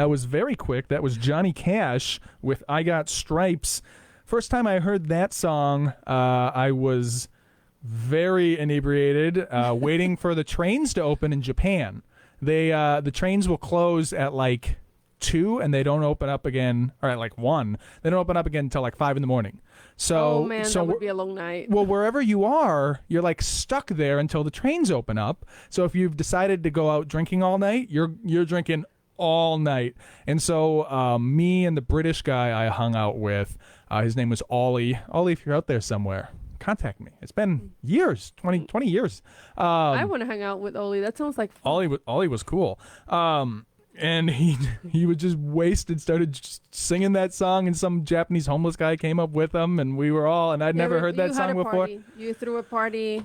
That was very quick. That was Johnny Cash with I Got Stripes. First time I heard that song, I was very inebriated, waiting for the trains to open in Japan. The trains will close at like 2 and they don't open up again, or at like 1. They don't open up again until like 5 in the morning. So, oh man, that would be a long night. Well, wherever you are, you're like stuck there until the trains open up. So if you've decided to go out drinking all night, you're drinking all night. And so me and the British guy I hung out with, his name was Ollie. Ollie, if you're out there somewhere, contact me. It's been years, 20 years. I want to hang out with Ollie. That sounds like fun. Ollie was cool. And he was just wasted, started just singing that song, and some Japanese homeless guy came up with him, and we were all, and I'd never heard that song before. You threw a party.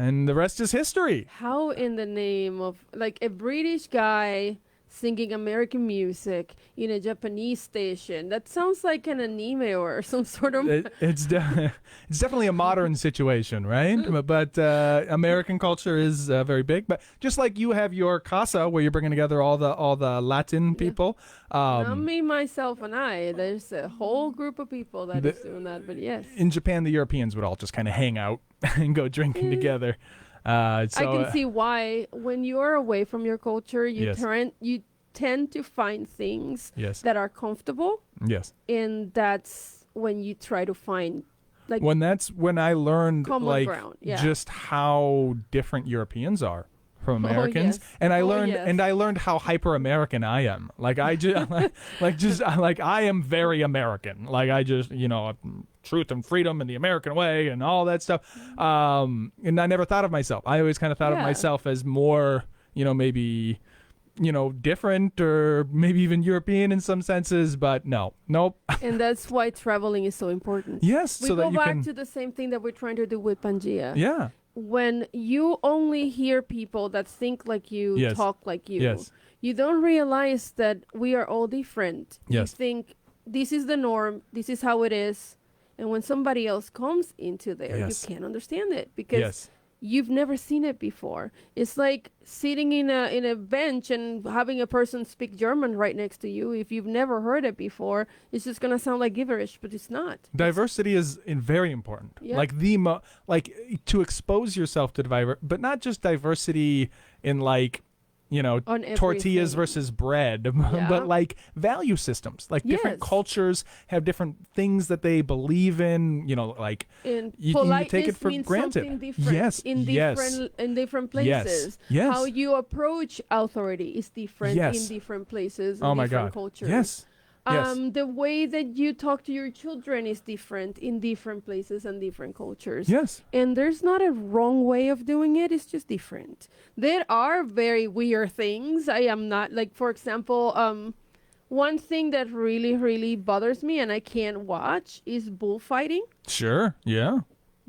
And the rest is history. How in the name of, like, a British guy singing American music in a Japanese station? That sounds like an anime or some sort of... It's definitely a modern situation, right? But American culture is very big. But just like you have your casa, where you're bringing together all the Latin people. Not me, myself, and I. There's a whole group of people that is doing that, but yes. In Japan, the Europeans would all just kind of hang out and go drinking together. I can see why. When you're away from your culture, you tend to find things that are comfortable. Yes. And that's when you try to find, like, when I learned ground. Just how different Europeans are from Americans, and I learned how hyper American I am. Like I just like I am very American. Like I just truth and freedom and the American way and all that stuff. And I never thought of myself. I always kind of thought of myself as more, maybe, different or maybe even European in some senses, but nope. And that's why traveling is so important. Yes. We go back to the same thing that we're trying to do with Pangea. Yeah. When you only hear people that think like you, talk like you, you don't realize that we are all different. Yes. You think this is the norm, this is how it is. And when somebody else comes into there, you can't understand it because you've never seen it before. It's like sitting in a bench and having a person speak German right next to you. If you've never heard it before, it's just going to sound like gibberish, but it's not. Diversity is very important. Yeah. Like to expose yourself to but not just diversity in tortillas versus bread, but like value systems. Like different cultures have different things that they believe in. You take it for granted. Yes, in different places. Yes. How you approach authority is different in different places. Oh my different God. Cultures. Yes. The way that you talk to your children is different in different places and different cultures. Yes. And there's not a wrong way of doing it. It's just different. There are very weird things. I am not, like, for example, one thing that really, really bothers me and I can't watch is bullfighting. Sure. Yeah.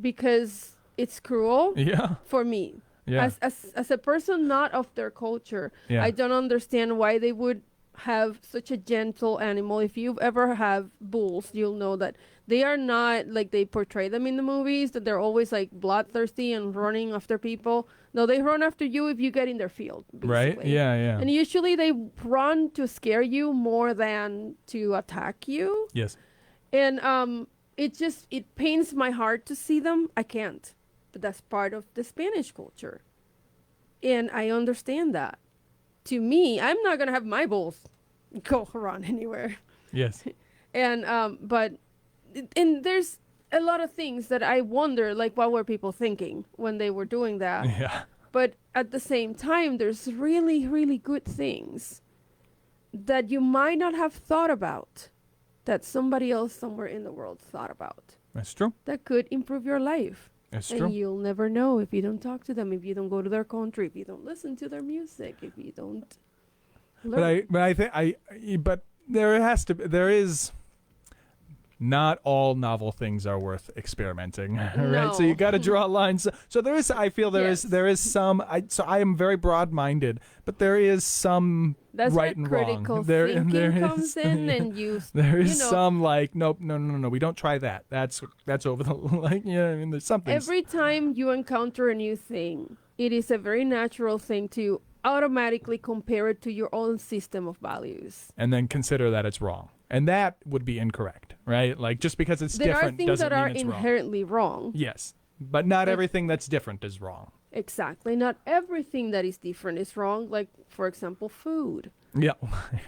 Because it's cruel. Yeah. For me. Yeah. As a person not of their culture, I don't understand why they would have such a gentle animal. If you've ever have bulls, you'll know that they are not like they portray them in the movies, that they're always like bloodthirsty and running after people. No, they run after you if you get in their field, basically. Right. Yeah. And usually they run to scare you more than to attack you. Yes. And it pains my heart to see them. I can't, but that's part of the Spanish culture, and I understand that. To me, I'm not gonna have my bulls go around anywhere. Yes. And there's a lot of things that I wonder, like, what were people thinking when they were doing that? Yeah. But at the same time, there's really, really good things that you might not have thought about that somebody else somewhere in the world thought about. That's true. That could improve your life. That's and true. You'll never know if you don't talk to them, if you don't go to their country, if you don't listen to their music, if you don't learn. But there is not all novel things are worth experimenting, right? So you got to draw lines. So there is, I feel there is some. I am very broad-minded, but there is some That's right and wrong. There comes in, and there is some like no, we don't try that. That's over the like. I mean, there's something. Every time you encounter a new thing, it is a very natural thing to automatically compare it to your own system of values. And then consider that it's wrong. And that would be incorrect, right? Like, just because it's different doesn't mean it's wrong. There are things that are inherently wrong. Yes. But not everything that's different is wrong. Exactly. Not everything that is different is wrong. Like, for example, food. Yeah.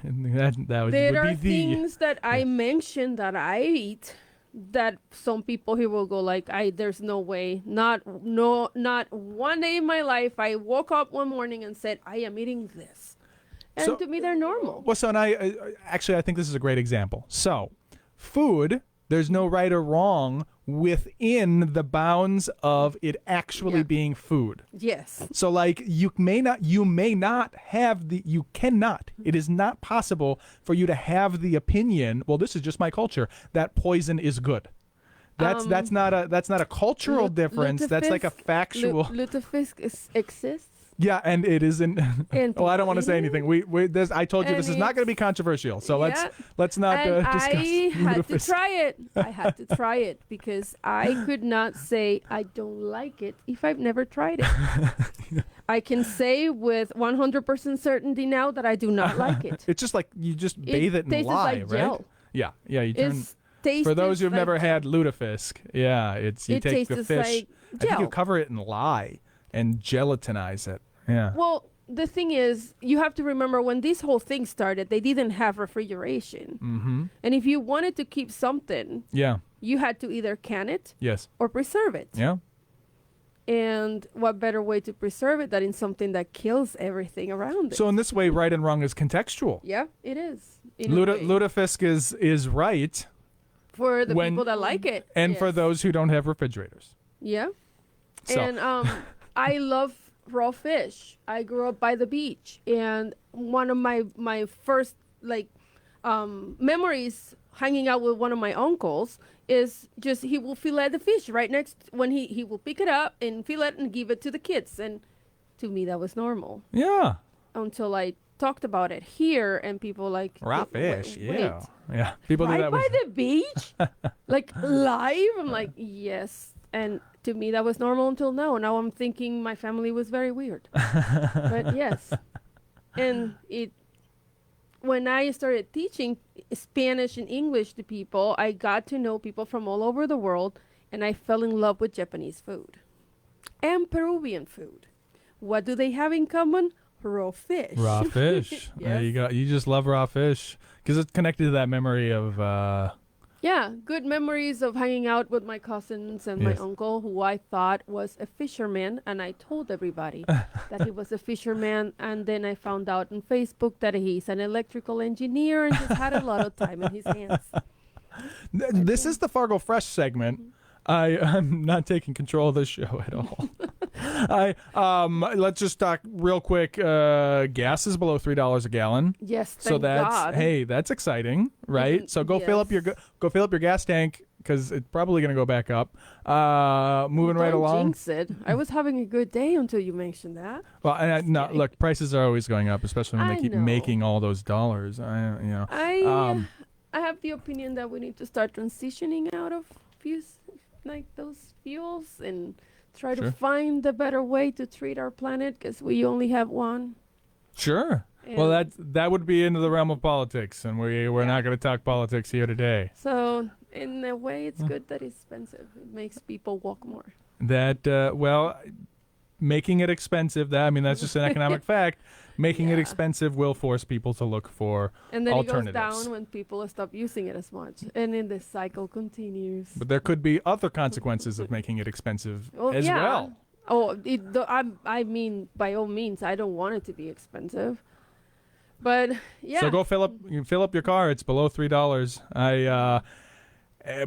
that would there be are things that I mentioned that I eat that some people here will go like, there's no way. Not one day in my life I woke up one morning and said, I am eating this. And so, to me, they're normal. Well, so, and I think this is a great example. So, food, there's no right or wrong within the bounds of it actually being food. Yes. So, like, you cannot, it is not possible for you to have the opinion, well, this is just my culture, that poison is good. That's not a cultural difference. That's like a factual. Lutefisk exists. Yeah, and it isn't. Well, I don't want to say anything. I told you this is not going to be controversial, so let's not discuss. I had to try it. I had to try it because I could not say I don't like it if I've never tried it. I can say with 100% certainty now that I do not like it. It's just like you just bathe it in lye, like right? Gel. Yeah. You turn. For those who've never had lutefisk, you take the fish. Like I think you cover it in lye and gelatinize it. Yeah. Well, the thing is, you have to remember when this whole thing started, they didn't have refrigeration. Mm-hmm. And if you wanted to keep something, you had to either can it or preserve it. Yeah. And what better way to preserve it than in something that kills everything around it? So in this way, right and wrong is contextual. Yeah, it is. Lutefisk is right. For the people that like it. And for those who don't have refrigerators. Yeah. So. And I love raw fish. I grew up by the beach, and one of my first memories hanging out with one of my uncles is just he will fillet the fish right next when he will pick it up and fillet it and give it to the kids, and to me that was normal. Yeah. Until I talked about it here and people like raw fish. Yeah. People right do that by the beach, like live. I'm like yes. And to me, that was normal until now. Now I'm thinking my family was very weird. But yes. And when I started teaching Spanish and English to people, I got to know people from all over the world, and I fell in love with Japanese food and Peruvian food. What do they have in common? Raw fish. Raw fish. Yes. There you go. You just love raw fish because it's connected to that memory of... Yeah, good memories of hanging out with my cousins and my uncle, who I thought was a fisherman, and I told everybody that he was a fisherman, and then I found out on Facebook that he's an electrical engineer and just had a lot of time in his hands. This is the Fargo Fresh segment. I'm not taking control of this show at all. Let's just talk real quick. Gas is below $3 a gallon. Yes, so that's exciting, right? So go fill up your gas tank because it's probably going to go back up. Moving right along. Jinx it. I was having a good day until you mentioned that. Well, look, prices are always going up, especially when they keep making all those dollars. I have the opinion that we need to start transitioning out of those fuels and try to find a better way to treat our planet because we only have one. Sure. And well, that would be into the realm of politics, and we're not going to talk politics here today. So, in a way, it's good that it's expensive. It makes people walk more. Making it expensive, that's just an economic fact. Making it expensive will force people to look for alternatives. And then it goes down when people stop using it as much. And then the cycle continues. But there could be other consequences of making it expensive as well. Oh, I mean, by all means, I don't want it to be expensive. But, yeah. So go fill up your car. It's below $3.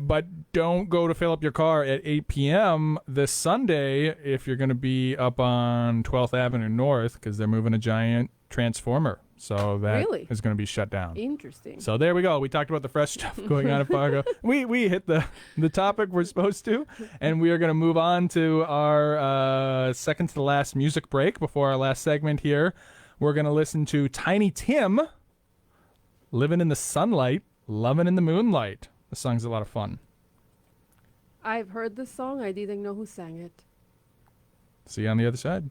But don't go to fill up your car at 8 p.m. this Sunday if you're going to be up on 12th Avenue North because they're moving a giant transformer. So that is going to be shut down. Interesting. So there we go. We talked about the fresh stuff going on in Fargo. We hit the topic we're supposed to, and we are going to move on to our second to the last music break before our last segment here. We're going to listen to Tiny Tim, Living in the Sunlight, Loving in the Moonlight. The song's a lot of fun. I've heard the song. I didn't know who sang it. See you on the other side.